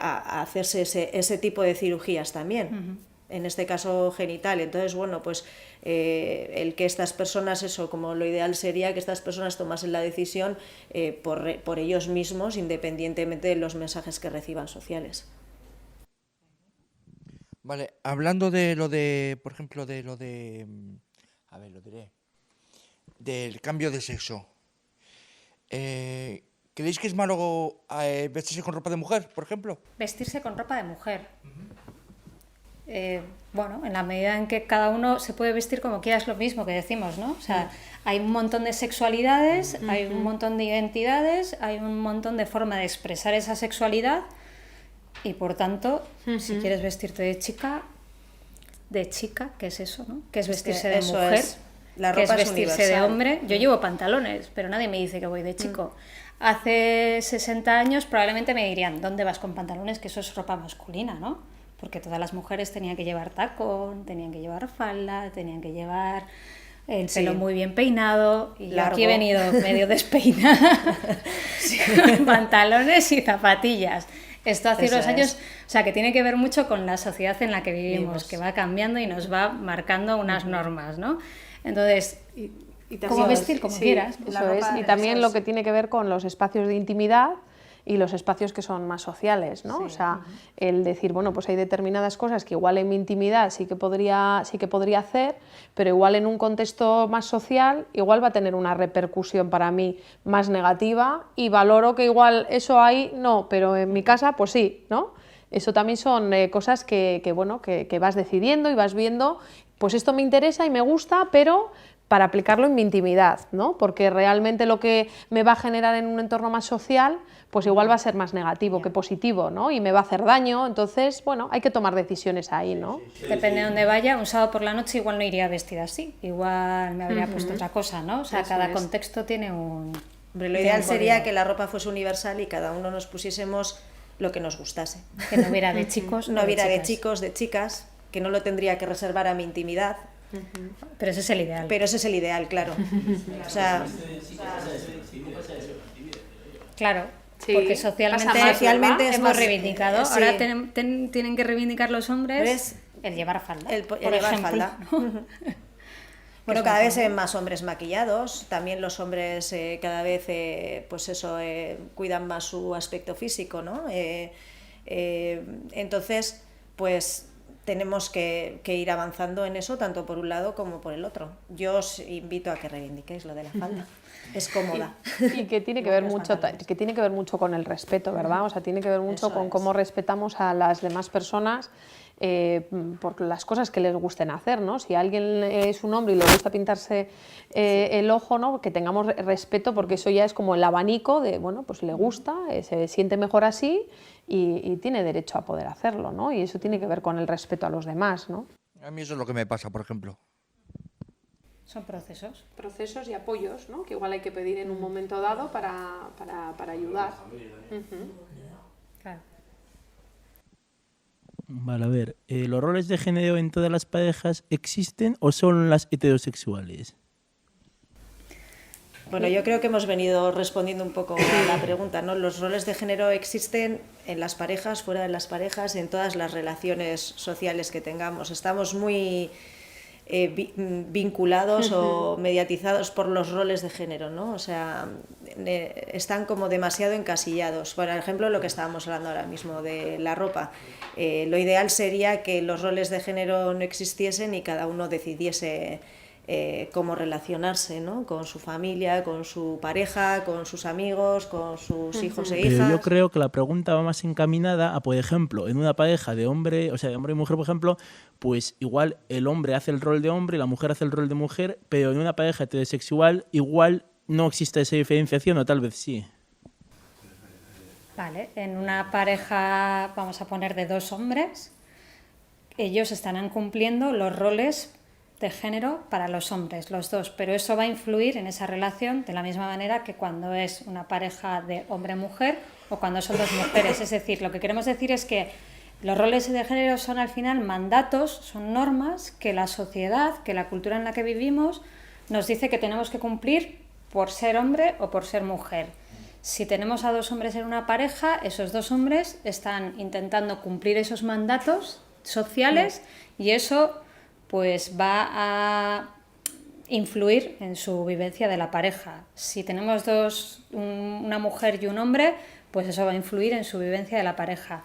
a hacerse ese tipo de cirugías también. En este caso genital. Entonces, bueno, pues el que estas personas, eso, como lo ideal sería que estas personas tomasen la decisión por ellos mismos, independientemente de los mensajes que reciban sociales. Vale, hablando de lo de, por ejemplo, de lo de, a ver, lo diré, del cambio de sexo. ¿Creéis que es malo vestirse con ropa de mujer, por ejemplo? Vestirse con ropa de mujer. Bueno, en la medida en que cada uno se puede vestir como quiera, es lo mismo que decimos, ¿no? O sea, hay un montón de sexualidades, hay un montón de identidades, hay un montón de formas de expresar esa sexualidad y por tanto, si quieres vestirte de chica, ¿qué es eso, no? ¿Qué es vestirse de mujer? La ¿Qué es ropa es vestirse de universal. hombre? Yo llevo pantalones, pero nadie me dice que voy de chico. Hace 60 años probablemente me dirían, ¿dónde vas con pantalones? Que eso es ropa masculina, ¿no? Porque todas las mujeres tenían que llevar tacón, tenían que llevar falda, tenían que llevar el pelo muy bien peinado, y yo aquí he venido medio despeinada, con pantalones y zapatillas. Esto hace unos años, o sea, que tiene que ver mucho con la sociedad en la que vivimos, que va cambiando y nos va marcando unas normas, ¿no? Entonces, como vestir como quieras. Eso es. Y también lo que tiene que ver con los espacios de intimidad y los espacios que son más sociales, ¿no? O sea, el decir, bueno, pues hay determinadas cosas que igual en mi intimidad sí que podría hacer, pero igual en un contexto más social igual va a tener una repercusión para mí más negativa y valoro que igual eso ahí no, pero en mi casa pues sí, ¿no? Eso también son cosas que vas decidiendo y vas viendo, pues esto me interesa y me gusta, pero para aplicarlo en mi intimidad, ¿no? Porque realmente lo que me va a generar en un entorno más social, pues igual va a ser más negativo que positivo, ¿no? Y me va a hacer daño, entonces, bueno, hay que tomar decisiones ahí, ¿no? Depende de dónde vaya, un sábado por la noche igual no iría vestida así, igual me habría puesto otra cosa, ¿no? O sea, cada contexto tiene un... Hombre, lo ideal sería que la ropa fuese universal y cada uno nos pusiésemos lo que nos gustase. Que no hubiera de chicos, no hubiera de chicos, de chicas, que no lo tendría que reservar a mi intimidad. Pero ese es el ideal. Pero ese es el ideal, claro. O sea, claro, sí, porque socialmente es hemos más reivindicado. sí. Ahora tienen que reivindicar los hombres el llevar falda. el por llevar ejemplo, falda. ¿no? Bueno, cada vez se ven más hombres maquillados, también los hombres cada vez pues eso, cuidan más su aspecto físico, ¿no? Entonces, pues tenemos que ir avanzando en eso, tanto por un lado como por el otro. Yo os invito a que reivindiquéis lo de la falda. Es cómoda. Y que tiene que ver mucho con el respeto, ¿verdad? O sea, tiene que ver mucho con cómo respetamos a las demás personas por las cosas que les gusten hacer, ¿no? Si alguien es un hombre y le gusta pintarse el ojo, ¿no? Que tengamos respeto, porque eso ya es como el abanico de, bueno, pues le gusta, se siente mejor así y tiene derecho a poder hacerlo, ¿no? Y eso tiene que ver con el respeto a los demás, ¿no? A mí eso es lo que me pasa, por ejemplo. Son procesos. Procesos y apoyos, ¿no? Que igual hay que pedir en un momento dado para ayudar. Claro. Vale, a ver, ¿los roles de género en todas las parejas existen o son las heterosexuales? Bueno, yo creo que hemos venido respondiendo un poco a la pregunta, ¿no? Los roles de género existen en las parejas, fuera de las parejas, en todas las relaciones sociales que tengamos. Estamos muy vinculados o mediatizados por los roles de género, ¿no? O sea, están como demasiado encasillados. Por ejemplo, lo que estábamos hablando ahora mismo de la ropa. Lo ideal sería que los roles de género no existiesen y cada uno decidiese cómo relacionarse, ¿no? Con su familia, con su pareja, con sus amigos, con sus hijos e hijas. Pero yo creo que la pregunta va más encaminada a, por ejemplo, en una pareja de hombre, o sea, de hombre y mujer, por ejemplo, pues igual el hombre hace el rol de hombre y la mujer hace el rol de mujer, pero en una pareja heterosexual igual no existe esa diferenciación, o tal vez sí. Vale, en una pareja, vamos a poner de 2 hombres, ellos estarán cumpliendo los roles de género para los hombres, los dos, pero eso va a influir en esa relación de la misma manera que cuando es una pareja de hombre-mujer o cuando son 2 mujeres. Es decir, lo que queremos decir es que los roles de género son al final mandatos, son normas que la sociedad, que la cultura en la que vivimos nos dice que tenemos que cumplir por ser hombre o por ser mujer. Si tenemos a 2 hombres en una pareja, esos 2 hombres están intentando cumplir esos mandatos sociales y eso pues va a influir en su vivencia de la pareja. Si tenemos una mujer y un hombre, pues eso va a influir en su vivencia de la pareja.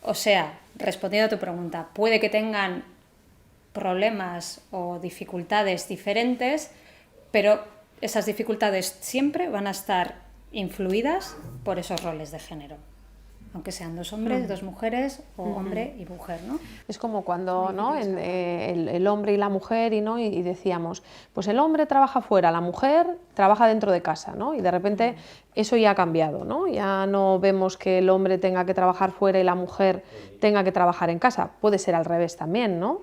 O sea, respondiendo a tu pregunta, puede que tengan problemas o dificultades diferentes, pero esas dificultades siempre van a estar influidas por esos roles de género. Aunque sean 2 hombres, 2 mujeres o hombre y mujer, ¿no? Es como cuando, ¿no? el hombre y la mujer y decíamos, pues el hombre trabaja fuera, la mujer trabaja dentro de casa, ¿no? Y de repente eso ya ha cambiado, ¿no? Ya no vemos que el hombre tenga que trabajar fuera y la mujer tenga que trabajar en casa. Puede ser al revés también, ¿no?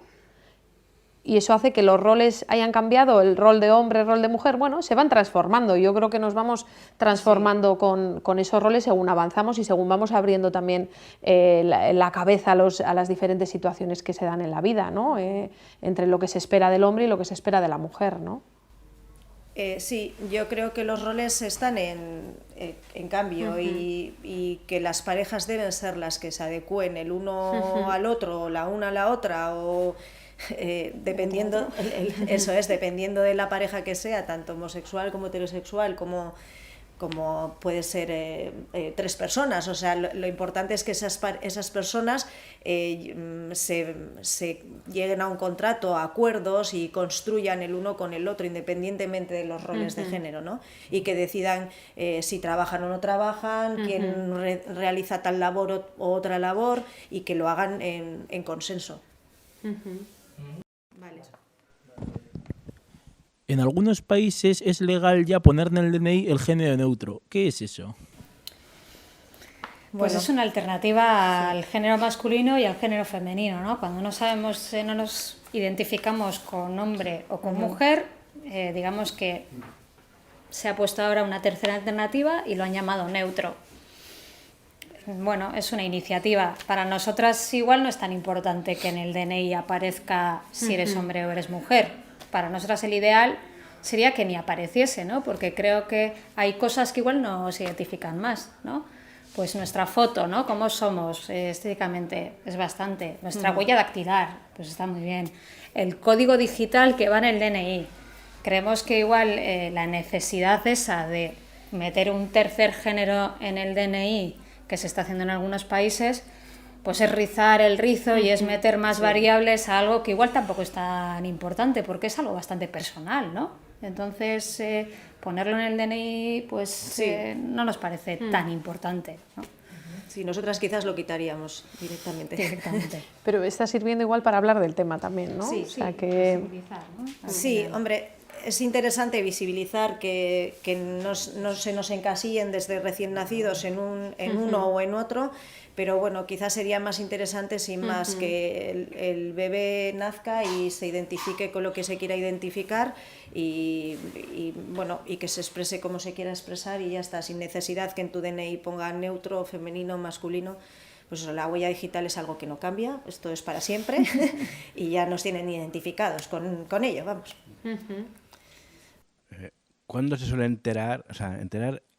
Y eso hace que los roles hayan cambiado, el rol de hombre, el rol de mujer, bueno, se van transformando. Yo creo que nos vamos transformando con esos roles según avanzamos y según vamos abriendo también la cabeza a las diferentes situaciones que se dan en la vida, ¿no? Entre lo que se espera del hombre y lo que se espera de la mujer, ¿no? Sí, yo creo que los roles están en cambio y que las parejas deben ser las que se adecúen el uno al otro o la una a la otra o... dependiendo eso es, dependiendo de la pareja que sea, tanto homosexual como heterosexual, como puede ser 3 personas. O sea, lo importante es que esas personas se lleguen a un contrato, a acuerdos y construyan el uno con el otro, independientemente de los roles de género, ¿no? Y que decidan si trabajan o no trabajan, quién realiza tal labor o otra labor, y que lo hagan en consenso. Vale. En algunos países es legal ya poner en el DNI el género neutro. ¿Qué es eso? Pues es una alternativa al género masculino y al género femenino, ¿no? Cuando no sabemos, no nos identificamos con hombre o con mujer, digamos que se ha puesto ahora una tercera alternativa y lo han llamado neutro. Bueno, es una iniciativa. Para nosotras igual no es tan importante que en el DNI aparezca si eres hombre o eres mujer. Para nosotras el ideal sería que ni apareciese, ¿no? Porque creo que hay cosas que igual nos identifican más, ¿no? Pues nuestra foto, ¿no? Cómo somos estéticamente es bastante. Nuestra huella dactilar, pues está muy bien. El código digital que va en el DNI. Creemos que igual la necesidad esa de meter un tercer género en el DNI, que se está haciendo en algunos países, pues es rizar el rizo y es meter más variables a algo que igual tampoco es tan importante, porque es algo bastante personal, ¿no? Entonces, ponerlo en el DNI, pues no nos parece tan importante, ¿no? Sí, nosotras quizás lo quitaríamos directamente. Pero está sirviendo igual para hablar del tema también, ¿no? Sí, o sea que... Visibilizar, ¿no? Sí, hombre, es interesante visibilizar que no se nos encasillen desde recién nacidos en uno o en otro, pero bueno, quizás sería más interesante sin más que el bebé nazca y se identifique con lo que se quiera identificar y bueno, y que se exprese como se quiera expresar y ya está, sin necesidad que en tu DNI ponga neutro, femenino, masculino. Pues eso, la huella digital es algo que no cambia, esto es para siempre y ya nos tienen identificados con ello, vamos. ¿Cuándo se suele enterar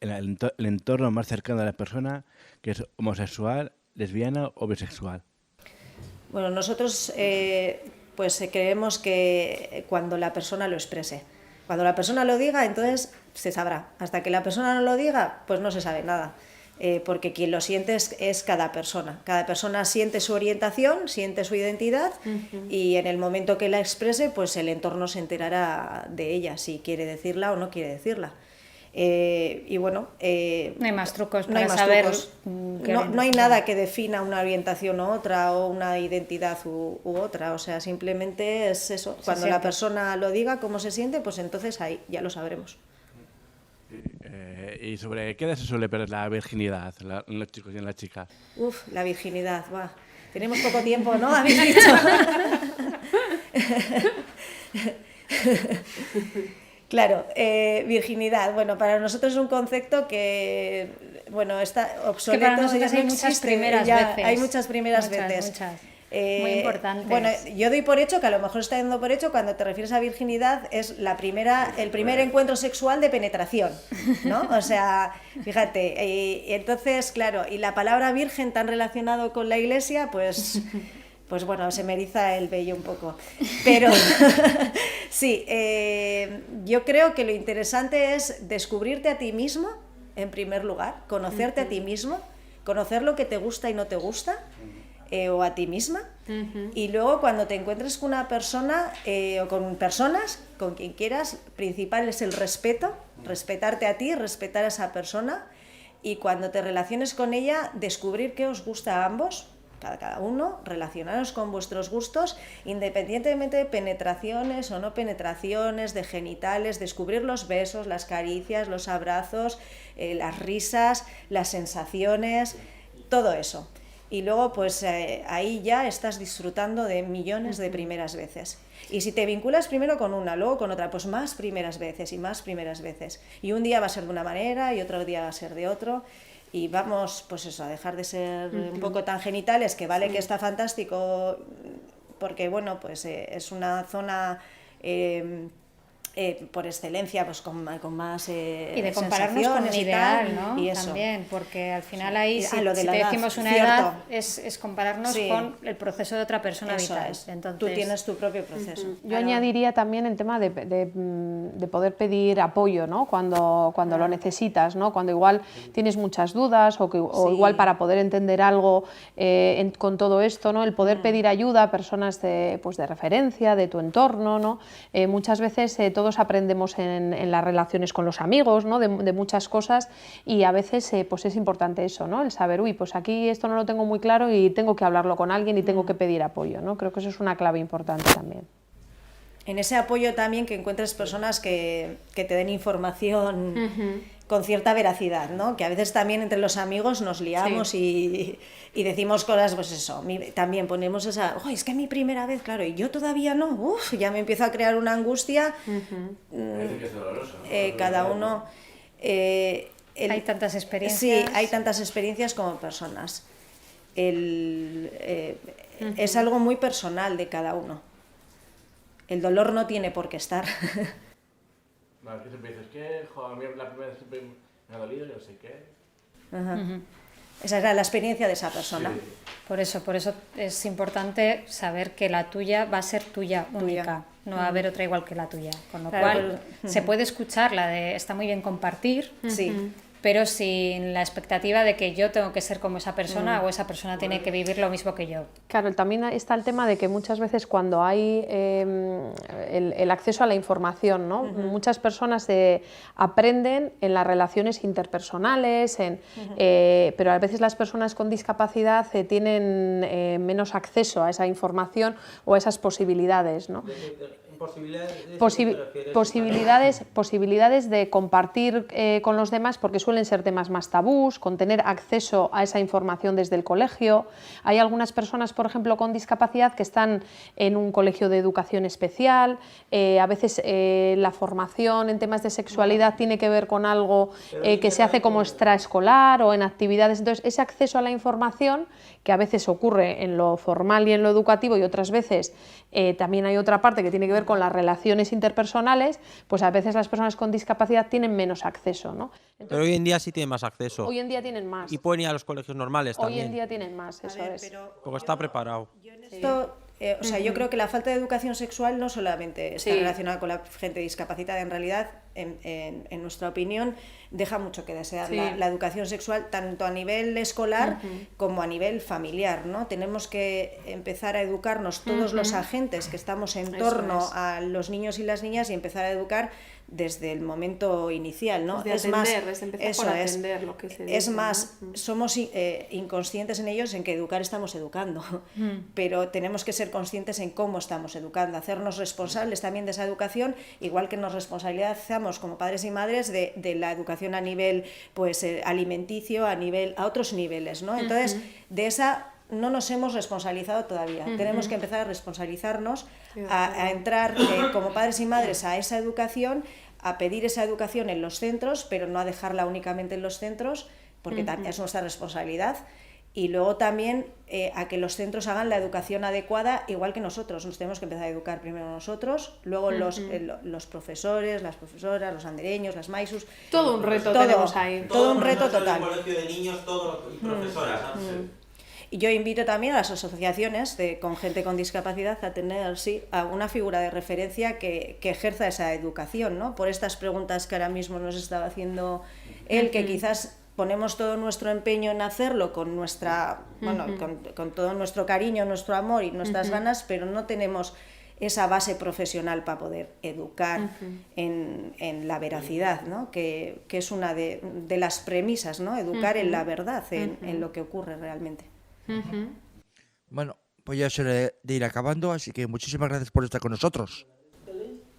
en el entorno más cercano de la persona que es homosexual, lesbiana o bisexual? Bueno, nosotros pues creemos que cuando la persona lo exprese. Cuando la persona lo diga, entonces se sabrá. Hasta que la persona no lo diga, pues no se sabe nada. Porque quien lo siente es cada persona. Cada persona siente su orientación, siente su identidad y en el momento que la exprese, pues el entorno se enterará de ella, si quiere decirla o no quiere decirla. Y bueno... no hay más trucos no para hay más saber... trucos. No hay nada que defina una orientación u otra o una identidad u otra. O sea, simplemente es eso. Cuando la persona lo diga, cómo se siente, pues entonces ahí ya lo sabremos. ¿Y sobre qué edad se suele perder la virginidad en los chicos y en las chicas? Uf, la virginidad, va. Tenemos poco tiempo, ¿no? Habéis dicho. Claro, virginidad. Bueno, para nosotros es un concepto que, bueno, está obsoleto. Es que para nosotros hay muchas primeras veces. Hay muchas primeras veces. Muchas. Muy importantes. Bueno, yo doy por hecho que a lo mejor está dando por hecho cuando te refieres a virginidad es el primer encuentro sexual de penetración, ¿no? O sea, fíjate, entonces, claro, y la palabra virgen tan relacionado con la iglesia, pues bueno, se me eriza el vello un poco. Pero sí, yo creo que lo interesante es descubrirte a ti mismo, en primer lugar, conocerte a ti mismo, conocer lo que te gusta y no te gusta, o a ti misma, y luego cuando te encuentres con una persona o con personas, con quien quieras, principal es el respeto, respetarte a ti, respetar a esa persona, y cuando te relaciones con ella, descubrir qué os gusta a ambos, cada uno, relacionaros con vuestros gustos, independientemente de penetraciones o no penetraciones, de genitales, descubrir los besos, las caricias, los abrazos, las risas, las sensaciones, todo eso. Y luego pues ahí ya estás disfrutando de millones de primeras veces. Y si te vinculas primero con una, luego con otra, pues más primeras veces y más primeras veces. Y un día va a ser de una manera y otro día va a ser de otro. Y vamos, pues eso, a dejar de ser un poco tan genitales, que vale que está fantástico, porque bueno, pues es una zona... por excelencia, pues con más y de compararnos con el ideal, ¿no? Y eso. También, porque al final ahí, si lo de te la edad, decimos una cierto. edad, es compararnos con el proceso de otra persona Eso vital. es. Entonces, Tú tienes tu propio proceso. Yo añadiría también el tema de poder pedir apoyo, ¿no? Cuando lo necesitas, ¿no? Cuando igual tienes muchas dudas o igual para poder entender algo con todo esto, ¿no? El poder pedir ayuda a personas de referencia, de tu entorno, ¿no? Muchas veces todos aprendemos en las relaciones con los amigos, ¿no? de muchas cosas, y a veces pues es importante eso, ¿no? El saber, pues aquí esto no lo tengo muy claro y tengo que hablarlo con alguien y tengo que pedir apoyo, ¿no? Creo que eso es una clave importante también. En ese apoyo también que encuentres personas que te den información con cierta veracidad, ¿no? Que a veces también entre los amigos nos liamos y decimos cosas, pues eso, también ponemos esa, es que mi primera vez, claro, y yo todavía no, ya me empiezo a crear una angustia. Parece que es doloroso, ¿no? Cada uno... hay tantas experiencias. Sí, hay tantas experiencias como personas. Es algo muy personal de cada uno. El dolor no tiene por qué estar. Vale, que siempre dices que, a mí la primera vez siempre me ha dolido, yo no sé qué. Esa era la experiencia de esa persona. Sí. Por eso es importante saber que la tuya va a ser tuya única, no va a haber otra igual que la tuya. Con lo cual se puede escuchar la de está muy bien compartir, Sí. pero sin la expectativa de que yo tengo que ser como esa persona o esa persona tiene que vivir lo mismo que yo. Claro, también está el tema de que muchas veces cuando hay el acceso a la información, ¿no? Muchas personas aprenden en las relaciones interpersonales, pero a veces las personas con discapacidad tienen menos acceso a esa información o a esas posibilidades, ¿no? Posibilidades de compartir con los demás, porque suelen ser temas más tabús, con tener acceso a esa información desde el colegio. Hay algunas personas, por ejemplo, con discapacidad que están en un colegio de educación especial, a veces la formación en temas de sexualidad tiene que ver con algo que se hace como extraescolar o en actividades. Entonces, ese acceso a la información, que a veces ocurre en lo formal y en lo educativo, y otras veces también hay otra parte que tiene que ver con las relaciones interpersonales, pues a veces las personas con discapacidad tienen menos acceso, ¿no? Entonces, pero hoy en día sí tienen más acceso. Hoy en día tienen más. Y pueden ir a los colegios normales también. Hoy en día tienen más, eso es. Porque está preparado. O sea, yo creo que la falta de educación sexual no solamente está relacionada con la gente discapacitada, en realidad, en nuestra opinión, deja mucho que desear la educación sexual, tanto a nivel escolar como a nivel familiar, ¿no? Tenemos que empezar a educarnos todos los agentes que estamos en torno a los niños y las niñas y empezar a educar desde el momento inicial, ¿no? Desde empezar por atender lo que se dice, es más, somos inconscientes en ellos en que educar estamos educando, pero tenemos que ser conscientes en cómo estamos educando, hacernos responsables también de esa educación, igual que nos responsabilizamos como padres y madres de la educación a nivel pues alimenticio, a otros niveles, ¿no? Entonces, de esa no nos hemos responsabilizado todavía. Tenemos que empezar a responsabilizarnos, a entrar como padres y madres a esa educación, a pedir esa educación en los centros, pero no a dejarla únicamente en los centros, porque es nuestra responsabilidad. Y luego también a que los centros hagan la educación adecuada, igual que nosotros. Nos tenemos que empezar a educar primero nosotros, luego los profesores, las profesoras, los andereños, las maisus. Todo un reto tenemos ahí. Todo un reto total. Un colegio de niños, profesoras. Y yo invito también a las asociaciones con gente con discapacidad a tener a una figura de referencia que ejerza esa educación, ¿no? Por estas preguntas que ahora mismo nos estaba haciendo él, que quizás ponemos todo nuestro empeño en hacerlo con nuestra, con todo nuestro cariño, nuestro amor y nuestras ganas, pero no tenemos esa base profesional para poder educar en la veracidad, ¿no? Que es una de las premisas, ¿no? Educar en la verdad, en lo que ocurre realmente. Bueno, pues ya es hora de ir acabando, así que muchísimas gracias por estar con nosotros.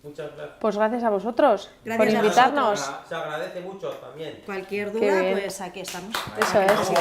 Muchas gracias. Pues gracias a vosotros por a invitarnos. Se agradece mucho también. Cualquier Qué duda, bien. pues aquí estamos. Eso es. Vamos,